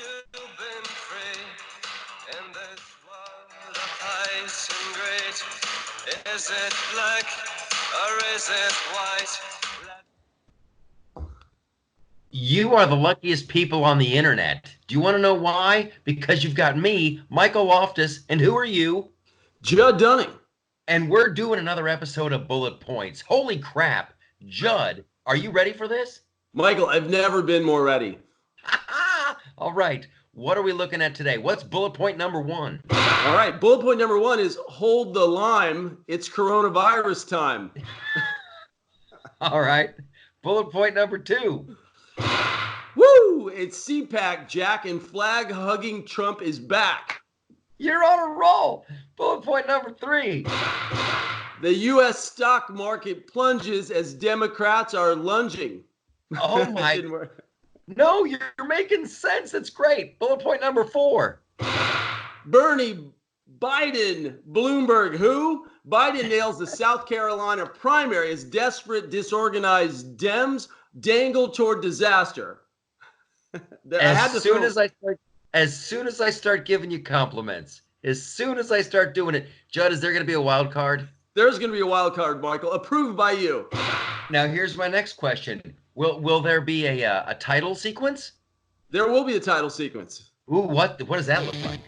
you been free in this world of ice and grit? Is it black or is it white? You are the luckiest people on the internet. Do you want to know why? Because you've got me, Michael Loftus, and who are you? Judd Dunning. And we're doing another episode of Bullet Points. Holy crap. Judd, are you ready for this? Michael, I've never been more ready. All right. What are we looking at today? What's bullet point number one? All right. Bullet point number one is hold the lime. It's coronavirus time. All right. Bullet point number two. Woo! It's CPAC, Jack, and flag hugging Trump is back. You're on a roll. Bullet point number three. The U.S. stock market plunges as Democrats are lunging. Oh my. No, you're making sense. That's great. Bullet point number four. Bernie, Biden, Bloomberg, who? Biden nails the South Carolina primary as desperate, disorganized Dems dangle toward disaster. As soon as I start giving you compliments, as soon as I start doing it, Judd, is there going to be a wild card? There's going to be a wild card, Michael, approved by you. Now, here's my next question. Will there be a title sequence? There will be a title sequence. Ooh, what does that look like?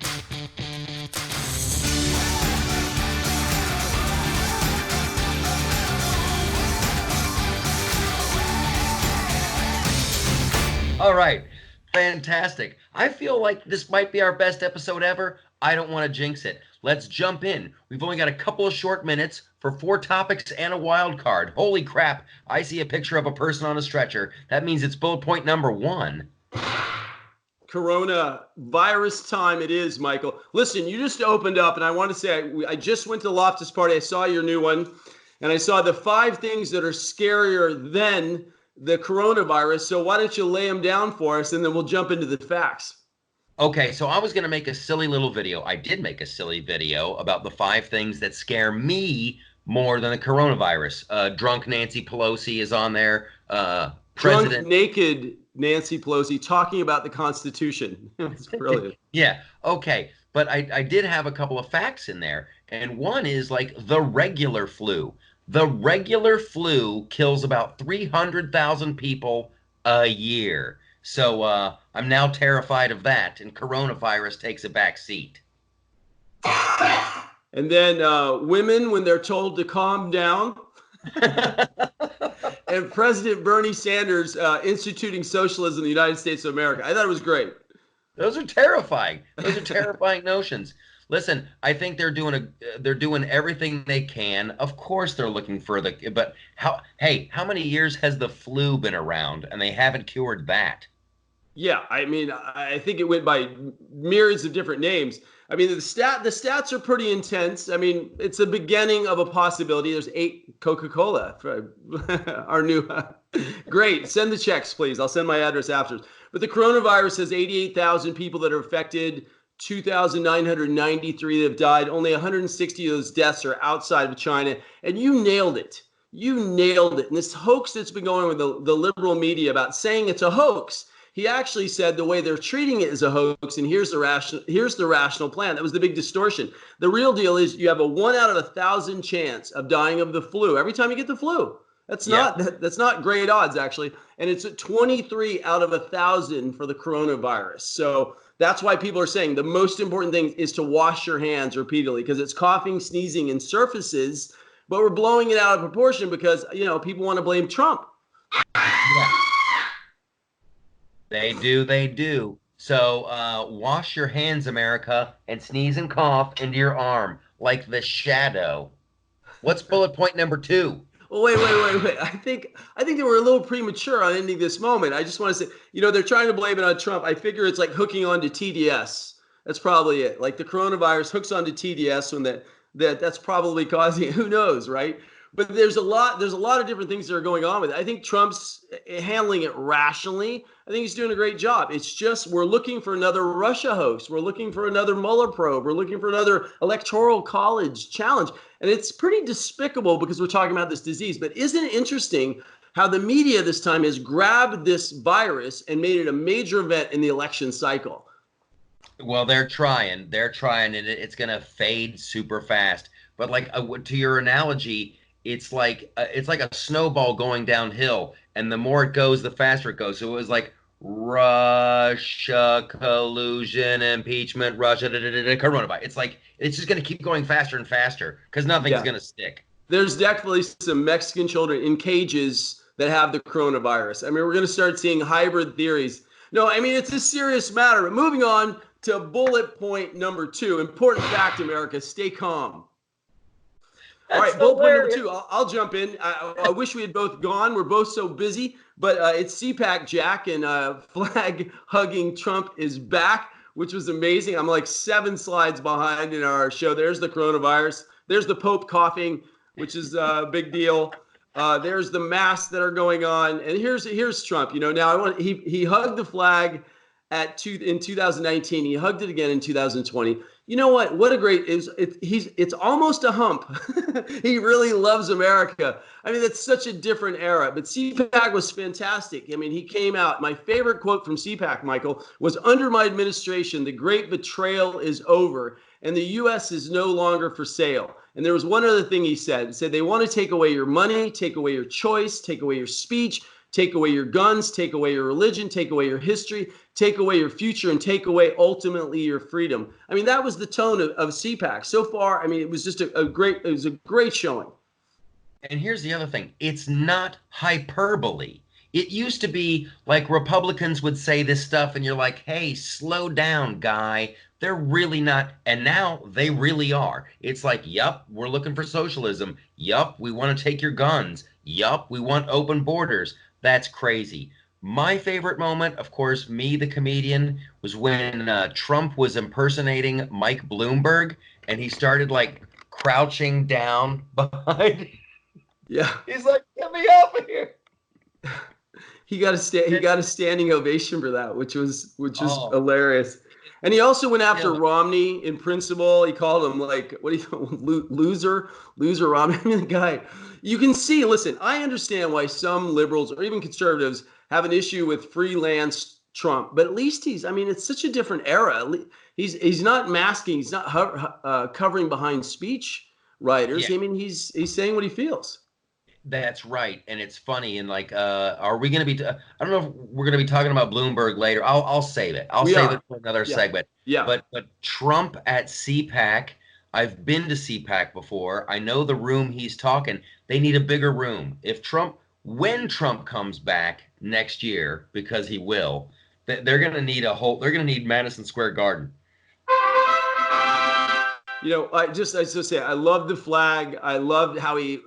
All right, fantastic. I feel like this might be our best episode ever. I don't want to jinx it. Let's jump in. We've only got a couple of short minutes for 4 topics and a wild card. Holy crap, I see a picture of a person on a stretcher. That means it's bullet point number one. Coronavirus time it is, Michael. Listen, you just opened up, and I want to say I just went to the Loftus party. I saw your new one, and I saw the 5 things that are scarier than the coronavirus. So why don't you lay them down for us, and then we'll jump into the facts. Okay, so I was going to make a silly little video. I did make a silly video about the 5 things that scare me more than the coronavirus. Drunk Nancy Pelosi is on there. Drunk, naked Nancy Pelosi talking about the Constitution. It's brilliant. Yeah, okay. But I did have a couple of facts in there. And one is like the regular flu. The regular flu kills about 300,000 people a year. So I'm now terrified of that, and coronavirus takes a back seat. And then women, when they're told to calm down. And President Bernie Sanders instituting socialism in the United States of America. I thought it was great. Those are terrifying. Those are terrifying notions. Listen, I think they're doing everything they can. Of course, they're looking for but how many years has the flu been around and they haven't cured that? Yeah, I mean, I think it went by myriads of different names. I mean, the stats are pretty intense. I mean, it's the beginning of a possibility. There's 8 Coca-Cola for our new. Great. Send the checks, please. I'll send my address after. But the coronavirus has 88,000 people that are affected, 2,993 that have died. Only 160 of those deaths are outside of China. And you nailed it. You nailed it. And this hoax that's been going with the liberal media about saying it's a hoax. He actually said the way they're treating it is a hoax, and here's the rational plan. That was the big distortion. The real deal is you have a 1 out of 1,000 chance of dying of the flu every time you get the flu. That's not great odds, actually. And it's at 23 out of 1,000 for the coronavirus. So that's why people are saying the most important thing is to wash your hands repeatedly, because it's coughing, sneezing, and surfaces. But we're blowing it out of proportion because, people want to blame Trump. Yeah. They do. So wash your hands, America, and sneeze and cough into your arm like the shadow. What's bullet point number 2? Well, wait. I think they were a little premature on ending this moment. I just want to say, they're trying to blame it on Trump. I figure it's like hooking onto TDS. That's probably it. Like the coronavirus hooks onto TDS when that's probably causing it. Who knows, right? But there's a lot of different things that are going on with it. I think Trump's handling it rationally. I think he's doing a great job. It's just we're looking for another Russia hoax. We're looking for another Mueller probe. We're looking for another electoral college challenge. And it's pretty despicable because we're talking about this disease. But isn't it interesting how the media this time has grabbed this virus and made it a major event in the election cycle. Well, they're trying, and it's going to fade super fast. But like to your analogy, it's like a snowball going downhill, and the more it goes, the faster it goes. So it was like Russia collusion, impeachment, Russia, coronavirus. It's like it's just going to keep going faster and faster because nothing's going to stick. There's definitely some Mexican children in cages that have the coronavirus. I mean, we're going to start seeing hybrid theories. No, I mean, it's a serious matter. But moving on to bullet point number 2. Important fact, America, stay calm. All right, bullet point number 2. I'll jump in. I wish we had both gone. We're both so busy. But it's CPAC Jack, and flag-hugging Trump is back, which was amazing. I'm like 7 slides behind in our show. There's the coronavirus. There's the Pope coughing, which is a big deal. There's the masks that are going on. And here's Trump. You know, now he hugged the flag in 2019. He hugged it again in 2020. You know what? What a great it's almost a hump. He really loves America. I mean, that's such a different era. But CPAC was fantastic. I mean, he came out. My favorite quote from CPAC, Michael, was, "Under my administration, the great betrayal is over, and the U.S. is no longer for sale." And there was one other thing he said. He said, "They want to take away your money, take away your choice, take away your speech, take away your guns, take away your religion, take away your history, take away your future, and take away ultimately your freedom." I mean, that was the tone of CPAC so far. I mean, it was just a great showing. And here's the other thing. It's not hyperbole. It used to be like Republicans would say this stuff and you're like, hey, slow down, guy. They're really not. And now they really are. It's like, yup, we're looking for socialism. Yup, we want to take your guns. Yup, we want open borders. That's crazy. My favorite moment, of course, me, the comedian, was when Trump was impersonating Mike Bloomberg and he started like crouching down behind. Yeah. He's like, get me out of here. He got a standing ovation for that, which was hilarious. And he also went after Romney in principle. He called him like, what do you loser Romney. I mean, the guy, you can see, listen, I understand why some liberals or even conservatives have an issue with freelance Trump, but at least it's such a different era. He's not masking. He's not covering behind speech writers. Yeah. I mean, he's saying what he feels. That's right, and it's funny. And like, are we going to be? I don't know if we're going to be talking about Bloomberg later. I'll save it. I'll save it for another segment. Yeah. But Trump at CPAC. I've been to CPAC before. I know the room he's talking. They need a bigger room. When Trump comes back next year, because he will, they're going to need They're going to need Madison Square Garden. You know, I just say I love the flag. I loved how he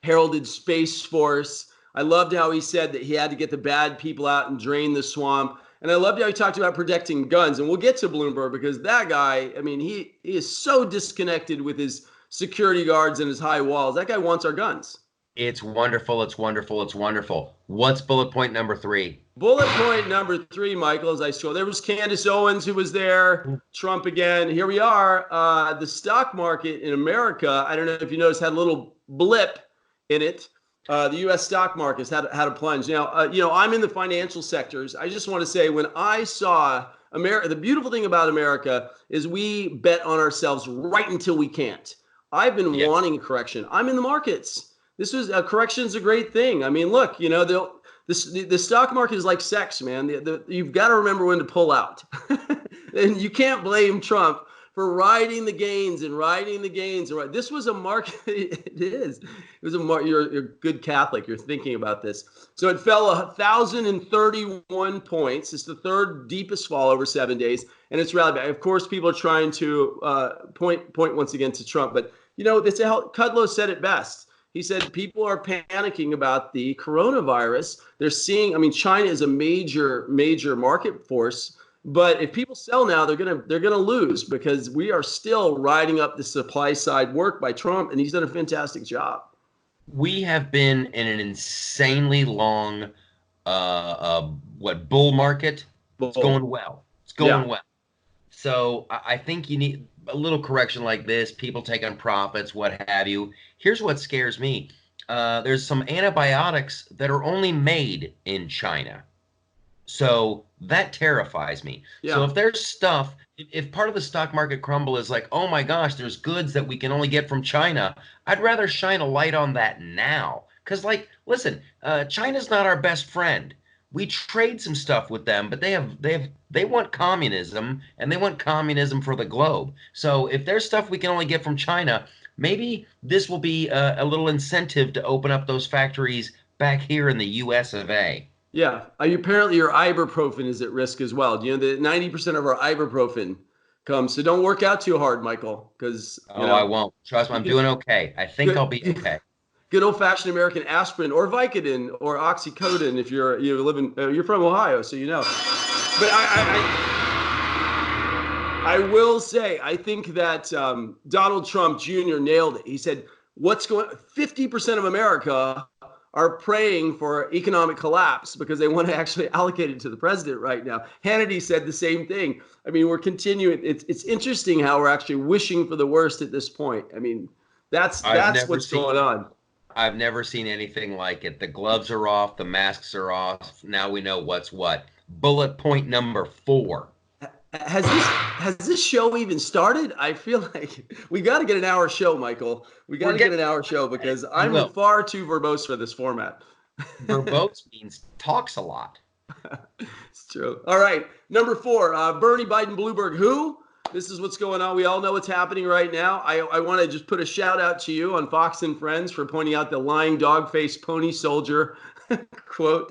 heralded Space Force. I loved how he said that he had to get the bad people out and drain the swamp. And I loved how he talked about protecting guns. And we'll get to Bloomberg because that guy, I mean, he is so disconnected with his security guards and his high walls. That guy wants our guns. It's wonderful. It's wonderful. It's wonderful. What's bullet point number 3? Bullet point number 3, Michael, as I scroll, there was Candace Owens who was there, Trump again. Here we are. The stock market in America, I don't know if you noticed, had a little blip in it. The U.S. stock markets had a plunge. Now, I'm in the financial sectors. I just want to say when I saw America, the beautiful thing about America is we bet on ourselves right until we can't. I've been wanting a correction. I'm in the markets. This was a correction's a great thing. I mean, look, the stock market is like sex, man. You've got to remember when to pull out. And you can't blame Trump for riding the gains. This was a market. It is. It was you're a good Catholic. You're thinking about this. So it fell 1,031 points. It's the third deepest fall over 7 days, and it's rallied back. Of course, people are trying to point once again to Trump, but Kudlow said it best. He said people are panicking about the coronavirus. They're seeing, China is a major market force. But if people sell now, they're gonna lose because we are still riding up the supply side work by Trump, and he's done a fantastic job. We have been in an insanely long bull market. It's going well. Well. So I think you need a little correction like this. People take on profits, what have you. Here's what scares me. there's some antibiotics that are only made in China. So that terrifies me. So Yeah. if there's stuff, if part of the stock market crumble is like, oh my gosh, there's goods that we can only get from China, I'd rather shine a light on that now. Because, like, listen, China's not our best friend. We trade some stuff with them, but they want communism, and they want communism for the globe. So if there's stuff we can only get from China, maybe this will be a little incentive to open up those factories back here in the U.S. of A. Yeah. Apparently, your ibuprofen is at risk as well. Do you know that 90% of our ibuprofen comes? So don't work out too hard, Michael, because, Oh, I won't. Trust me, you I'm can doing okay. I think I'll be good, okay. good old fashioned American aspirin or Vicodin or oxycodone if you live in, you're from Ohio, so you know. But I will say, I think that Donald Trump Jr. nailed it. He said, "What's going? 50% of America are praying for economic collapse because they want to actually allocate it to the president right now." Hannity said the same thing. I mean, we're continuing. It's interesting how we're actually wishing for the worst at this point. I mean, I've that's never what's seen going on. I've never seen anything like it. The gloves are off, the masks are off. Now we know what's what. Bullet point number 4. Has this show even started? I feel like we got to get an hour show, Michael. We got We're to get getting an hour show because we I'm will. far too verbose for this format. Verbose means talks a lot. It's true. All right, number 4, Bernie Biden Bloomberg. Who? This is what's going on. We all know what's happening right now. I want to just put a shout out to you on Fox and Friends for pointing out the lying dog-faced pony soldier quote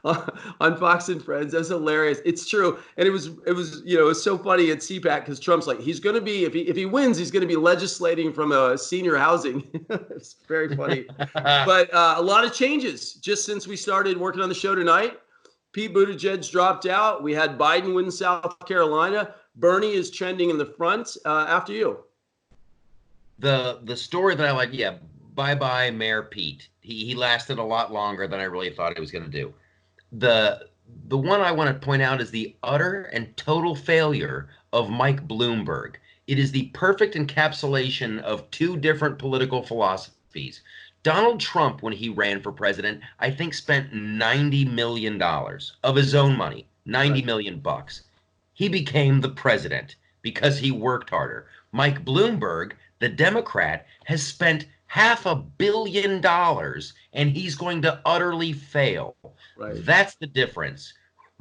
on Fox and Friends. That's hilarious. It's true, and it was it was so funny at CPAC because Trump's like he's going to be if he wins he's going to be legislating from a senior housing. It's very funny, but a lot of changes just since we started working on the show tonight. Pete Buttigieg dropped out. We had Biden win South Carolina. Bernie is trending in the front. After you. The story that I like, yeah, bye-bye Mayor Pete. He lasted a lot longer than I really thought he was going to do. The one I want to point out is the utter and total failure of Mike Bloomberg. It is the perfect encapsulation of two different political philosophies. Donald Trump, when he ran for president, I think spent $90 million of his own money, 90 Right. million bucks. He became the president because he worked harder. Mike Bloomberg, the Democrat, has spent $500 million and he's going to utterly fail. Right. That's the difference.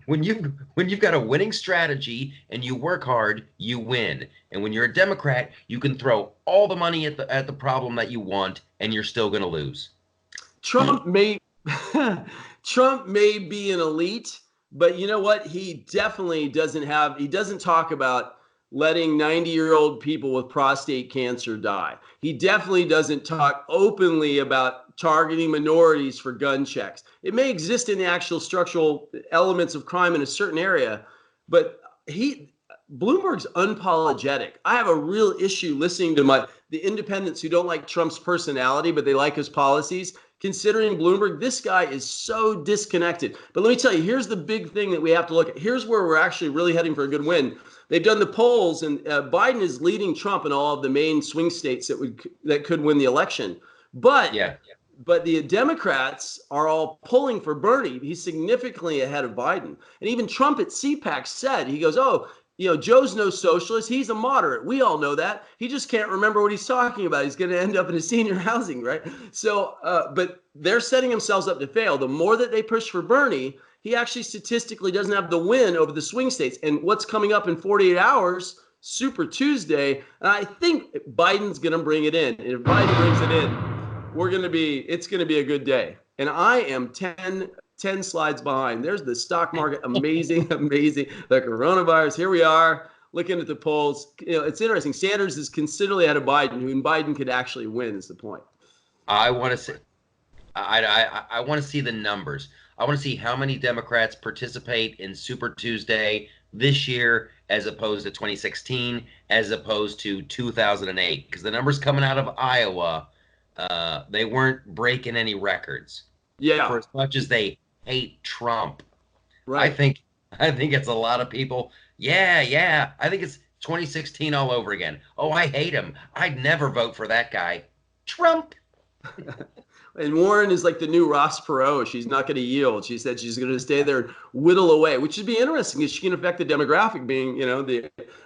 When you've got a winning strategy and you work hard, you win. And when you're a Democrat, you can throw all the money at the problem that you want, and you're still going to lose. Trump may Trump may be an elite, but you know what? He definitely he doesn't talk about letting 90-year-old people with prostate cancer die. He definitely doesn't talk openly about targeting minorities for gun checks. It may exist in the actual structural elements of crime in a certain area, but Bloomberg's unapologetic. I have a real issue listening to the independents who don't like Trump's personality, but they like his policies. Considering Bloomberg, this guy is so disconnected. But let me tell you, here's the big thing that we have to look at. Here's where we're actually really heading for a good win. They've done the polls, and Biden is leading Trump in all of the main swing states that could win the election. But Yeah. but the Democrats are all pulling for Bernie. He's significantly ahead of Biden. And even Trump at CPAC said, he goes, oh, Joe's no socialist. He's a moderate. We all know that. He just can't remember what he's talking about. He's going to end up in a senior housing, right? So, but they're setting themselves up to fail. The more that they push for Bernie, he actually statistically doesn't have the win over the swing states. And what's coming up in 48 hours, Super Tuesday, and I think Biden's going to bring it in. And if Biden brings it in, it's going to be a good day. And I am 10 slides behind. There's the stock market. Amazing, amazing. The coronavirus. Here we are looking at the polls. It's interesting. Sanders is considerably ahead of Biden, who Biden could actually win is the point. I want to see. I want to see the numbers. I want to see how many Democrats participate in Super Tuesday this year as opposed to 2016, as opposed to 2008. Because the numbers coming out of Iowa, they weren't breaking any records. Yeah. For as much as they hate Trump. Right. I think it's a lot of people. Yeah. I think it's 2016 all over again. Oh, I hate him. I'd never vote for that guy. Trump. And Warren is like the new Ross Perot. She's not going to yield. She said she's going to stay there and whittle away, which would be interesting because she can affect the demographic. Being,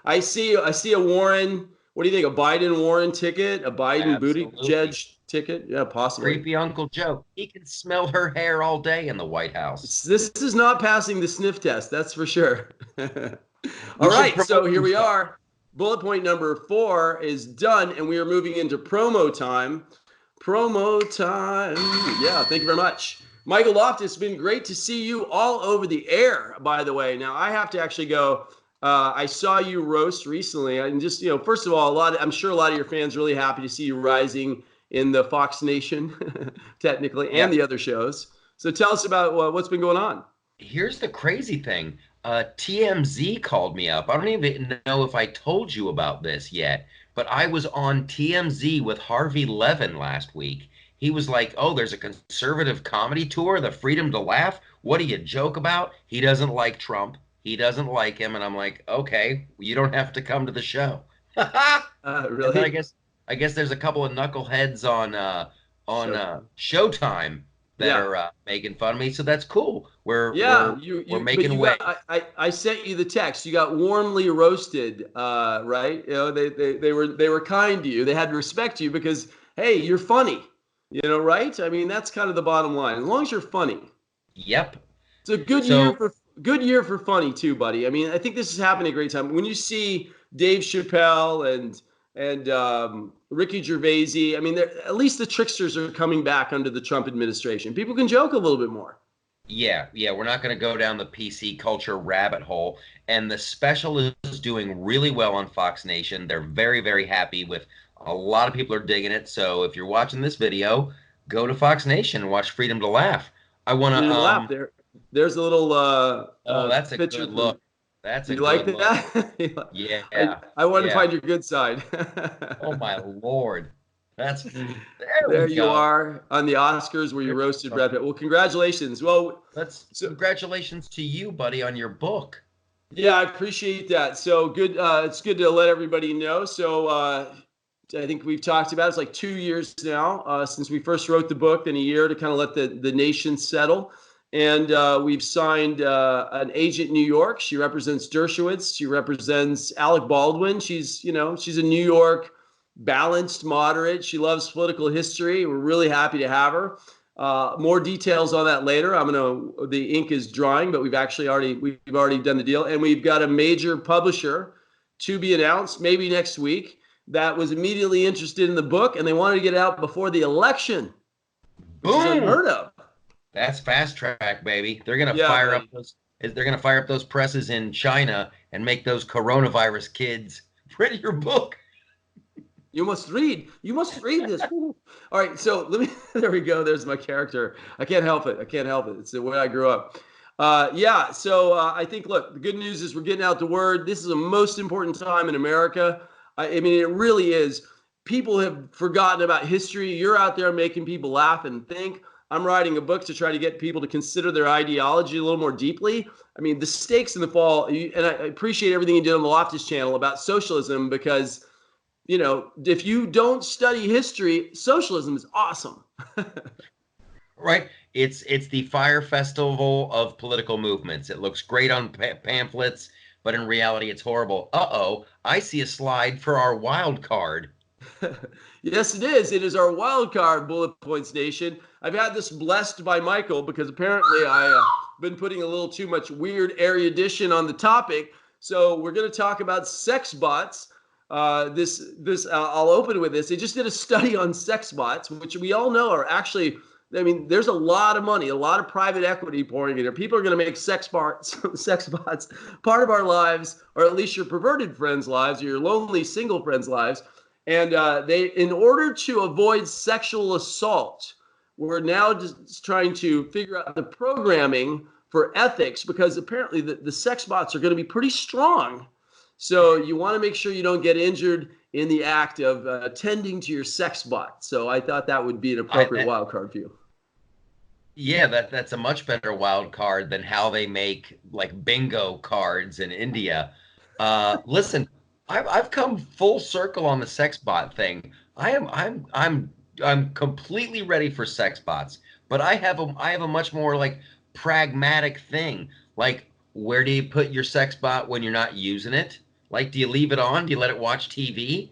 I see a Warren. What do you think? A Biden Warren ticket? A Biden Absolutely. Buttigieg ticket? Yeah, possibly. Creepy Uncle Joe. He can smell her hair all day in the White House. This is not passing the sniff test. That's for sure. All We should right, so promote here some we stuff. are. Bullet point number 4 is done, and we are moving into promo time. Promo time. Yeah, thank you very much. Michael Loftus, it's been great to see you all over the air, by the way. Now, I have to actually go. I saw you roast recently. And just, first of all, I'm sure a lot of your fans are really happy to see you rising in the Fox Nation, technically, and the other shows. So tell us about what's been going on. Here's the crazy thing. TMZ called me up. I don't even know if I told you about this yet, but I was on TMZ with Harvey Levin last week. He was like, "Oh, there's a conservative comedy tour, the Freedom to Laugh. What do you joke about? He doesn't like Trump. He doesn't like him." And I'm like, "Okay, you don't have to come to the show." And then Really? I guess there's a couple of knuckleheads on Showtime. Showtime that Yeah. are making fun of me. So that's cool. We're Yeah, we're we're but making you waves. got I sent you the text. You got warmly roasted, right? They were kind to you. They had to respect you because hey, you're funny. Right? I mean, that's kind of the bottom line. As long as you're funny. Yep. It's a good year So for funny too, buddy. I mean, I think this is happening a great time. When you see Dave Chappelle and Ricky Gervaisi, I mean, at least the tricksters are coming back under the Trump administration. People can joke a little bit more. yeah, we're not going to go down the PC culture rabbit hole. And the special is doing really well on Fox Nation. They're very, very happy with a lot of people are digging it. So if you're watching this video, go to Fox Nation and watch Freedom to Laugh. I want to Freedom to laugh. There's a little oh, that's a picture good from. look. That's a You like good look. that? I Yeah. I want to Yeah. find your good side. Oh my Lord. There we There you go. are on the Oscars where you There's roasted Brad Pitt. something. Well, congratulations. Well, Let's so congratulations to you, buddy, on your book. yeah, I appreciate that. So good. It's good to let everybody know. So I think we've talked about it's like 2 years now since we first wrote the book, then a year to kind of let the nation settle. And we've signed an agent in New York. She represents Dershowitz. She represents Alec Baldwin. She's a New York balanced moderate. She loves political history. We're really happy to have her. More details on that later. The ink is drying, but we've already done the deal, and we've got a major publisher to be announced maybe next week that was immediately interested in the book, and they wanted to get it out before the election, which is Boom! unheard of. That's fast track, baby. They're gonna Yeah, fire up buddy. those presses in China and make those coronavirus kids print your book. You must read. You must read this. All right, so let me. There we go. There's my character. I can't help it. It's the way I grew up. Yeah. So I think, look, the good news is we're getting out the word. This is a most important time in America. I mean, it really is. People have forgotten about history. You're out there making people laugh and think. I'm writing a book to try to get people to consider their ideology a little more deeply. I mean, the stakes in the fall, and I appreciate everything you did on the Loftus channel about socialism because if you don't study history, socialism is awesome. Right? It's the fire festival of political movements. It looks great on pamphlets, but in reality, it's horrible. Uh-oh, I see a slide for our wild card. Yes, it is. It is our wild card, Bullet Points Nation. I've had this blessed by Michael because apparently I've been putting a little too much weird erudition on the topic. So we're going to talk about sex bots. I'll open with this. They just did a study on sex bots, which we all know are actually. I mean, there's a lot of money, a lot of private equity pouring in here. People are going to make sex bots part of our lives, or at least your perverted friends' lives, or your lonely single friends' lives. And in order to avoid sexual assault, we're now just trying to figure out the programming for ethics because apparently the sex bots are going to be pretty strong. So you want to make sure you don't get injured in the act of tending to your sex bot. So I thought that would be an appropriate wild card for you. Yeah, that's a much better wild card than how they make like bingo cards in India. Listen, I've come full circle on the sex bot thing. I'm I'm completely ready for sex bots, but I have a much more like pragmatic thing. Like, where do you put your sex bot when you're not using it? Like, do you leave it on? Do you let it watch TV?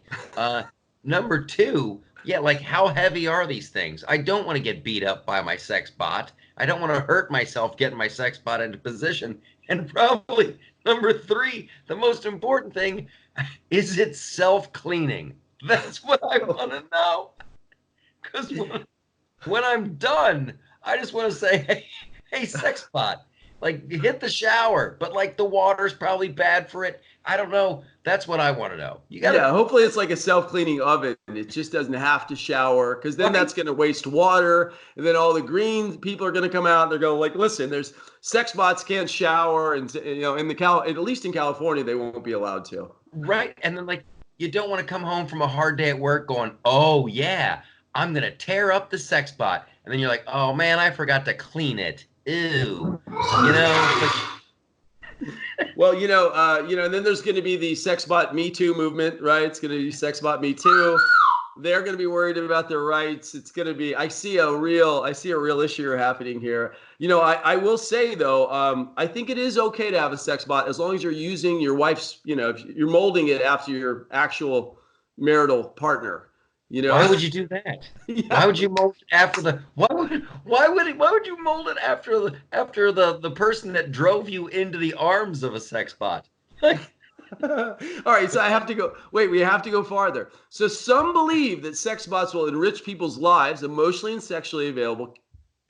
Number two, yeah, like how heavy are these things? I don't want to get beat up by my sex bot. I don't want to hurt myself getting my sex bot into position. And probably number three, the most important thing, is it self-cleaning? That's what I want to know. Because when I'm done, I just want to say, hey, sex bot, like hit the shower, but like the water's probably bad for it. I don't know. That's what I want to know. You got Yeah, hopefully it's like a self-cleaning oven. It just doesn't have to shower, because then that's going to waste water, and then all the green people are going to come out and they're going like, listen, there's sex bots can't shower, and in at least in California they won't be allowed to. Right, and then like you don't want to come home from a hard day at work going, oh yeah, I'm gonna tear up the sex bot, and then you're like, oh man, I forgot to clean it. Ew, like, well, and then there's going to be the sexbot Me Too movement, right? It's going to be sexbot Me Too. They're going to be worried about their rights. It's going to be. I see a real issue happening here. I will say though, I think it is okay to have a sexbot as long as you're using your wife's. If you're molding it after your actual marital partner. Why would you do that? Yeah. Why would you mold it after the? Why would you mold it after the person that drove you into the arms of a sex bot? All right, so I have to go. Wait, we have to go farther. So some believe that sex bots will enrich people's lives, emotionally and sexually available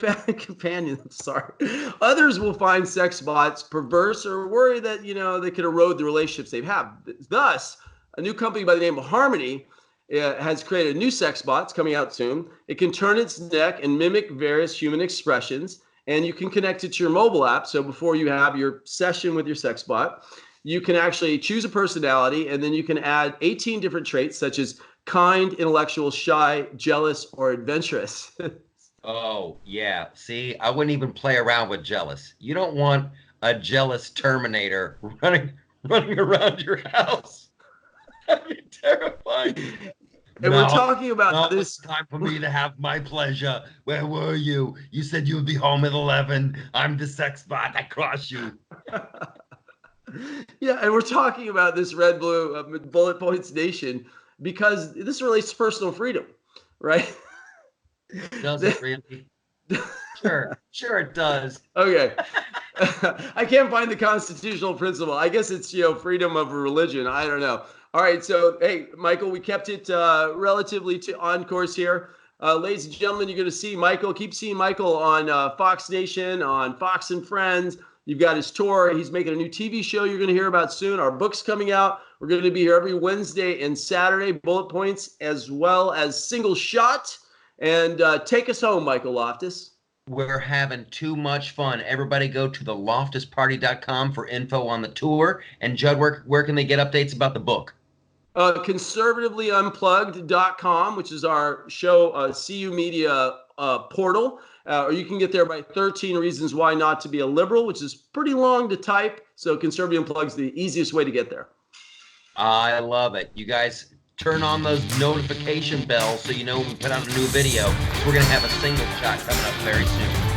companions. Sorry. Others will find sex bots perverse or worry that they could erode the relationships they have. Thus, a new company by the name of Harmony has created a new sex bot. It's coming out soon. It can turn its neck and mimic various human expressions, and you can connect it to your mobile app. So before you have your session with your sex bot, you can actually choose a personality, and then you can add 18 different traits such as kind, intellectual, shy, jealous, or adventurous. Oh, yeah. See, I wouldn't even play around with jealous. You don't want a jealous Terminator running around your house. That'd be terrifying. And we're talking about this. It's time for me to have my pleasure. Where were you? You said you would be home at 11. I'm the sex bot. I crossed you. Yeah, and we're talking about this red blue bullet points nation because this relates to personal freedom, right? Does it really? Sure it does. Okay. I can't find the constitutional principle. I guess it's freedom of religion. I don't know. All right, so hey, Michael, we kept it relatively on course here. Ladies and gentlemen, you're going to see Michael. Keep seeing Michael on Fox Nation, on Fox and Friends. You've got his tour. He's making a new TV show you're going to hear about soon. Our book's coming out. We're going to be here every Wednesday and Saturday, bullet points, as well as single shot. And take us home, Michael Loftus. We're having too much fun. Everybody go to theloftusparty.com for info on the tour. And Judd, where can they get updates about the book? Conservativelyunplugged.com, which is our show CU Media portal. Or you can get there by 13 Reasons Why Not to Be a Liberal, which is pretty long to type. So Conservative Unplugged is the easiest way to get there. I love it. You guys turn on those notification bells so you know when we put out a new video. We're going to have a single shot coming up very soon.